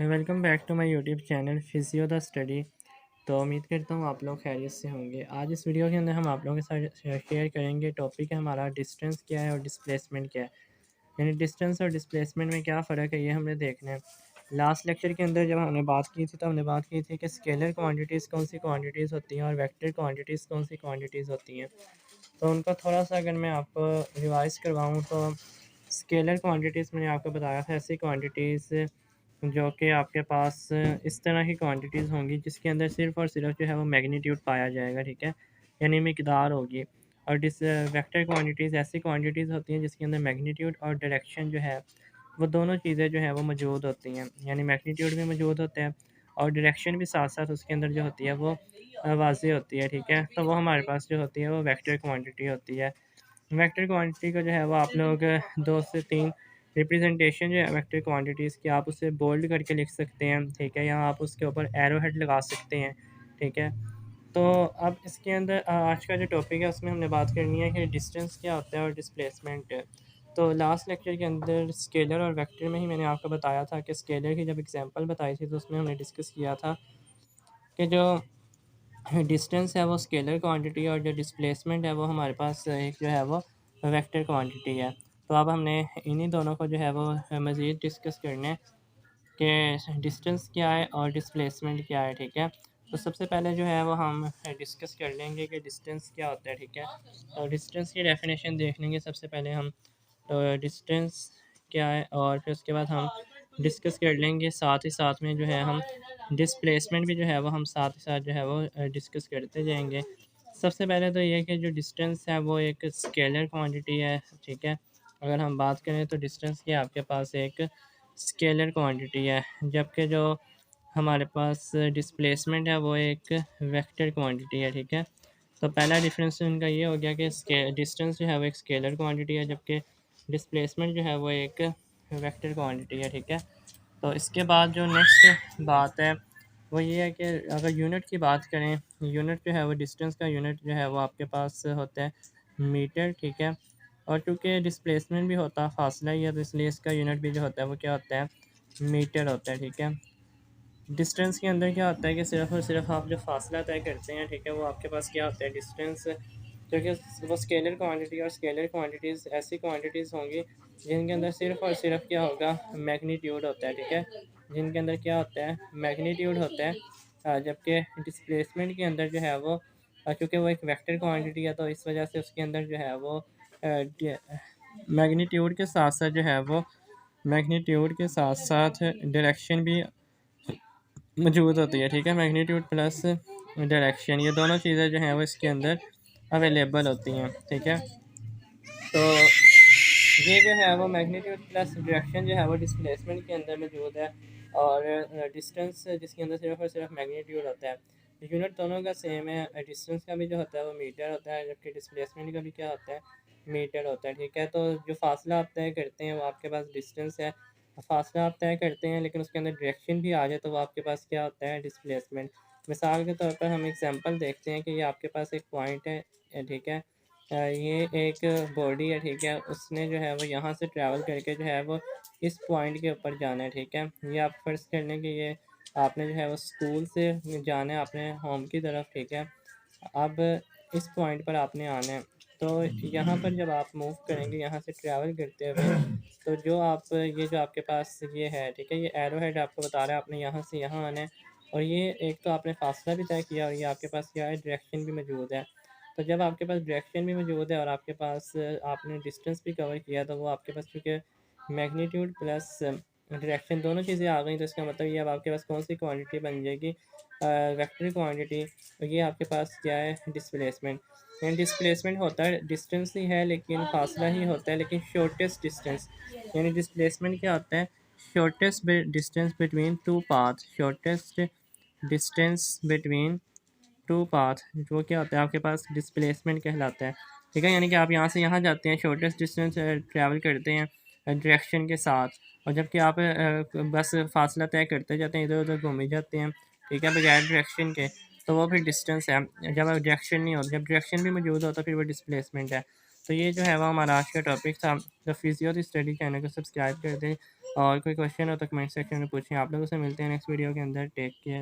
Welcome back to my YouTube channel physio the study. तो उम्मीद करता हूँ आप लोग खैरियत से होंगे। आज इस वीडियो के अंदर हम आप लोगों के साथ शेयर करेंगे, टॉपिक है हमारा डिस्टेंस क्या है और डिस्प्लेसमेंट क्या है। यानी डिस्टेंस और डिस्प्लेसमेंट में क्या फ़र्क है, ये हमने देखना है। लास्ट लेक्चर के अंदर जब हमने बात की थी तो हमने बात की थी कि स्केलर क्वांटिटीज़ कौन सी क्वांटिटीज़ होती हैं और वेक्टर क्वांटिटीज़ कौन सी क्वांटिटीज़ होती हैं। तो उनका थोड़ा सा अगर मैं आपको रिवाइज़ करवाऊँ तो स्केलर क्वांटिटीज़ मैंने आपको बताया था, ऐसी क्वांटिटीज़ जो कि आपके पास इस तरह की क्वांटिटीज़ होंगी जिसके अंदर सिर्फ़ और सिर्फ जो है वो मैग्नीट्यूड पाया जाएगा, ठीक है, यानी मिकदार होगी। और वेक्टर क्वांटिटीज़ ऐसी क्वांटिटीज़ होती हैं जिसके अंदर मैग्नीट्यूड और डायरेक्शन जो है वो दोनों चीज़ें जो है वो मौजूद होती हैं, यानी मैग्नीट्यूड भी मौजूद होता है और डायरेक्शन भी साथ साथ उसके अंदर जो होती है वो वाज़ेह होती है, ठीक है। तो वो हमारे पास जो होती है वो वेक्टर क्वांटिटी होती है। वेक्टर क्वांटिटी का जो है वो आप लोग 2 से 3 रिप्रेजेंटेशन जो है वेक्टर क्वांटिटीज़ की आप उसे बोल्ड करके लिख सकते हैं, ठीक है, या आप उसके ऊपर एरो हेड लगा सकते हैं, ठीक है। तो अब इसके अंदर आज का जो टॉपिक है उसमें हमने बात करनी है कि डिस्टेंस क्या होता है और डिस्प्लेसमेंट है। तो लास्ट लेक्चर के अंदर स्केलर और वेक्टर में ही मैंने आपको बताया था कि स्केलर की जब एग्जांपल बताई थी तो उसमें हमने डिस्कस किया था कि जो डिस्टेंस है वो स्केलर क्वांटिटी और जो डिस्प्लेसमेंट है वो हमारे पास एक जो है वो वेक्टर क्वांटिटी है। तो अब हमने इन्हीं दोनों को जो है वो मज़ीद डिस्कस करना है कि डिस्टेंस क्या है और डिस्प्लेसमेंट क्या है, ठीक है। तो सबसे पहले जो है वो हम डिस्कस कर लेंगे कि डिस्टेंस क्या होता है, ठीक है। और डिस्टेंस की डेफिनेशन देख लेंगे सबसे पहले हम। तो डिस्टेंस क्या है और फिर उसके बाद हम डिस्कस कर लेंगे, साथ ही साथ में जो है हम डिस्प्लेसमेंट भी जो है वो हम साथ ही साथ जो है वो डिस्कस करते जाएंगे। सबसे पहले तो ये कि जो डिस्टेंस है वो एक स्केलर क्वांटिटी है, ठीक है। अगर हम बात करें तो डिस्टेंस की आपके पास एक स्केलर क्वांटिटी है, जबकि जो हमारे पास डिस्प्लेसमेंट है वो एक वेक्टर क्वांटिटी है, ठीक है। तो पहला डिफरेंस इनका ये हो गया कि डिस्टेंस जो है वो एक स्केलर क्वांटिटी है, जबकि डिस्प्लेसमेंट जो है वो एक वेक्टर क्वांटिटी है, ठीक है। तो इसके बाद जो नेक्स्ट बात है वो ये है कि अगर यूनिट की बात करें, यूनिट जो है वो डिस्टेंस का यूनिट जो है वो आपके पास होता है मीटर, ठीक है। और चूँकि डिस्प्लेसमेंट भी होता है फासला ही है, तो इसलिए इसका यूनिट भी जो होता है वो क्या होता है, मीटर होता है, ठीक है। डिस्टेंस के अंदर क्या होता है कि सिर्फ़ और सिर्फ आप जो फ़ासला तय करते हैं, ठीक है, वो आपके पास क्या होता है, डिस्टेंस। क्योंकि वो स्केलर क्वांटिटी और स्केलर क्वांटिटीज़ ऐसी क्वांटिटीज़ होंगी जिनके अंदर सिर्फ़ और सिर्फ क्या होगा, मैग्नीट्यूड होता है, ठीक है। जिनके अंदर क्या होता है, मैग्नीट्यूड होता है। जबकि डिस्प्लेसमेंट के अंदर जो है वो चूँकि वो एक वेक्टर क्वांटिटी है तो इस वजह से उसके अंदर जो है वो मैग्नीट्यूड के साथ साथ जो है वो मैग्नीट्यूड के साथ साथ डायरेक्शन भी मौजूद होती है, ठीक है। मैग्नीट्यूड प्लस डायरेक्शन, ये दोनों चीज़ें जो हैं वो इसके अंदर अवेलेबल होती हैं, ठीक है। तो ये जो है वो मैग्नीट्यूड प्लस डायरेक्शन जो है वो डिस्प्लेसमेंट के अंदर मौजूद है, और डिस्टेंस जिसके अंदर सिर्फ और सिर्फ मैग्नीट्यूड होता है। यूनिट दोनों का सेम है, डिस्टेंस का भी जो होता है वो मीटर होता है, जबकि डिस्प्लेसमेंट का भी क्या होता है, मीटर होता है, ठीक है। तो जो फासला आप तय करते हैं वो आपके पास डिस्टेंस है, फासला आप तय करते हैं लेकिन उसके अंदर डायरेक्शन भी आ जाए तो वो आपके पास क्या होता है, डिस्प्लेसमेंट। मिसाल के तौर पर हम एग्जांपल देखते हैं कि ये आपके पास एक पॉइंट है, ठीक है। ये एक बॉडी है, ठीक है, उसने जो है वो यहाँ से ट्रैवल करके जो है वो इस पॉइंट के ऊपर जाना है, ठीक है। ये आप फ़र्ज़ कर लें कि ये आपने जो है वो स्कूल से जाना है अपने होम की तरफ, ठीक है। अब इस पॉइंट पर आपने आना है, तो यहाँ पर जब आप मूव करेंगे यहाँ से ट्रैवल करते हुए, तो जो आप ये जो आपके पास ये है, ठीक है, ये एरो हेड आपको बता रहा है आपने यहाँ से यहाँ आना है। और ये एक तो आपने फासला भी तय किया और ये आपके पास क्या है, डायरेक्शन भी मौजूद है। तो जब आपके पास डायरेक्शन भी मौजूद है और आपके पास आपने डिस्टेंस भी कवर किया, तो वो आपके पास चूँकि मैग्नीट्यूड प्लस डायरेक्शन दोनों चीज़ें आ गई, तो इसका मतलब ये अब आपके पास कौन सी क्वांटिटी बन जाएगी, वेक्टर क्वांटिटी। तो ये आपके पास क्या है, डिस्प्लेसमेंट। एंड डिस्प्लेसमेंट होता है डिस्टेंस ही है लेकिन फासला ही होता है, लेकिन शॉर्टेस्ट डिस्टेंस। यानी डिस्प्लेसमेंट क्या होता है, shortest distance between two path, shortest distance between two path, जो क्या होता है आपके पास डिस्प्लेसमेंट कहलाता है, ठीक है। यानी कि आप यहाँ से यहाँ जाते हैं, शॉर्टेस्ट डिस्टेंस ट्रैवल करते हैं डायरेक्शन के साथ, और जबकि आप बस फासला तय करते जाते हैं, इधर उधर घूमे जाते हैं, ठीक है, बगैर डायरेक्शन के, तो वो फिर डिस्टेंस है। जब डायरेक्शन नहीं होता, जब डायरेक्शन भी मौजूद होता फिर वो डिस्प्लेसमेंट है। तो ये जो है वो हमारा आज का टॉपिक था। तो फिजियो द स्टडी चैनल को सब्सक्राइब कर दें और कोई क्वेश्चन हो तो कमेंट सेक्शन में पूछें। आप लोगों से मिलते हैं नेक्स्ट वीडियो के अंदर। Take care.